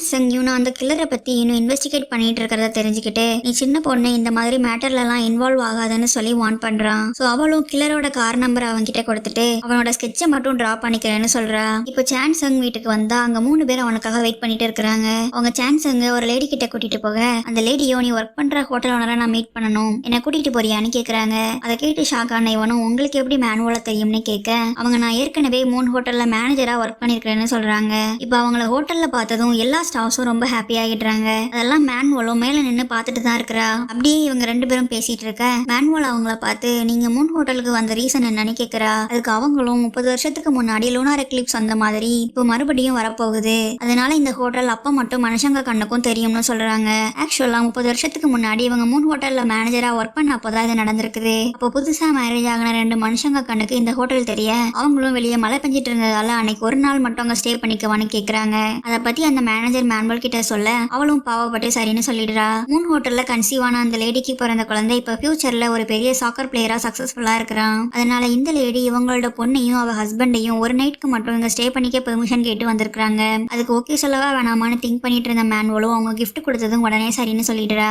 Samsung இவனும் அந்த கில்லரை பத்தி இன்னும் இன்வெஸ்டிகேட் பண்ணிட்டு இருக்கிறத தெரிஞ்சுக்கிட்டு, நீ சின்ன பொண்ணு இந்த மாதிரி மேட்டர்ல எல்லாம் இன்வால்வ் ஆகாதுன்னு சொல்லி வார்ன் பண்றான். சோ அவளும் கில்லரோட கார் நம்பர் அவன் கிட்ட கொடுத்துட்டு அவனோட ஸ்கெட்சை மட்டும் டிரா பண்ணிக்கிறேன்னு சொல்றா. இப்போ சாம்சங் வீட்டுக்கு வந்தா அங்க 3 பேர் அவனுக்காக வெயிட் பண்ணிட்டு இருக்காங்க. அவங்க சாம்சங் ஒரு லேடி கிட்ட கூட்டிட்டு போக, அந்த லேடியோ நீ ஒர்க் பண்ற ஹோட்டல் ஓனரை நான் மீட் பண்ணணும், என்ன கூட்டிட்டு போறியான்னு கேக்குறாங்க. அதை கேட்டு ஷாக் ஆன இவனும் உங்களுக்கு எப்படி மேனுவலா தெரியும்னு கேட்க, அவங்க நான் ஏற்கனவே 3 ஹோட்டல்ல மேனேஜரா ஒர்க் பண்ணிருக்கேன்னு சொல்றாங்க. இப்போ அவங்கள ஹோட்டல்ல பார்த்ததும் எல்லா ஸ்டாஃப்ஸும் ரொம்ப ஹாப்பி ஆகிடுறாங்க. அதெல்லாம் மேனுவலும் மேல நின்று பார்த்துட்டு தான் இருக்கிறா. அப்படியே இவங்க 2 பேரும் பேசிட்டு இருக்க மேனுவல் அவங்கள பார்த்து நீங்க 3 ஹோட்டலுக்கு வந்த ரீசன் என்னன்னு கேக்குறா. அதுக்கு அவங்களும் 30 வருஷத்துக்கு முன்னாடி லூனார் எக்லிப்ஸ் வந்த மாதிரி இப்போ மறுபடியும் வரப்போகுது, அதனால இந்த ஹோட்டல் அப்ப மட்டும் மனுஷங்க கண்ணுக்கும் தெரியும்னு சொல்றாங்க. ஆக்சுவலா 30 வருஷத்துக்கு முன்னாடி இவங்க 3 ஹோட்டல்ல மேனேஜரா ஒர்க் பண்ண அப்பதான் இது நடந்திருக்குது. அப்போ புதுசா மேரேஜ் ஆகின 2 மனுஷங்க கண்ணுக்கு இந்த ஹோட்டல் தெரிய அவங்களும் வெளியே மழை பெஞ்சிட்டு இருந்ததால அன்னைக்கு ஒரு நாள் மட்டும் அங்க ஸ்டே பண்ணிக்கவான்னு கேக்குறாங்க. அதை பத்தி அந்த மேனேஜர் மேனுவல் கிட்ட சொல்ல அவளும் பாவப்பட்டு சரின்னு சொல்லிடுறா. 3 ஹோட்டல்ல கன்சீவ் ஆன அந்த லேடிக்கு பிறந்த குழந்தை இப்ப ஃபியூச்சர்ல ஒரு பெரிய சாக்கர் பிளேயரா சக்சஸ்ஃபுல்லா இருக்கிறான். அதனால இந்த லேடி இவங்களோட பொண்ணையும் அவ ஹஸ்பண்டையும் ஒரு நைட்க்கு மட்டும் இங்க ஸ்டே பண்ணிக்க பெர்மிஷன் கேட்டு வந்திருக்காங்க. அதுக்கு ஓகே சொல்லவா வேணாமான்னு திங்க் பண்ணிட்டு இருந்த மேனுவலும் அவங்க கிஃப்ட் கொடுத்ததும் உடனே சரின்னு சொல்லிடுறா.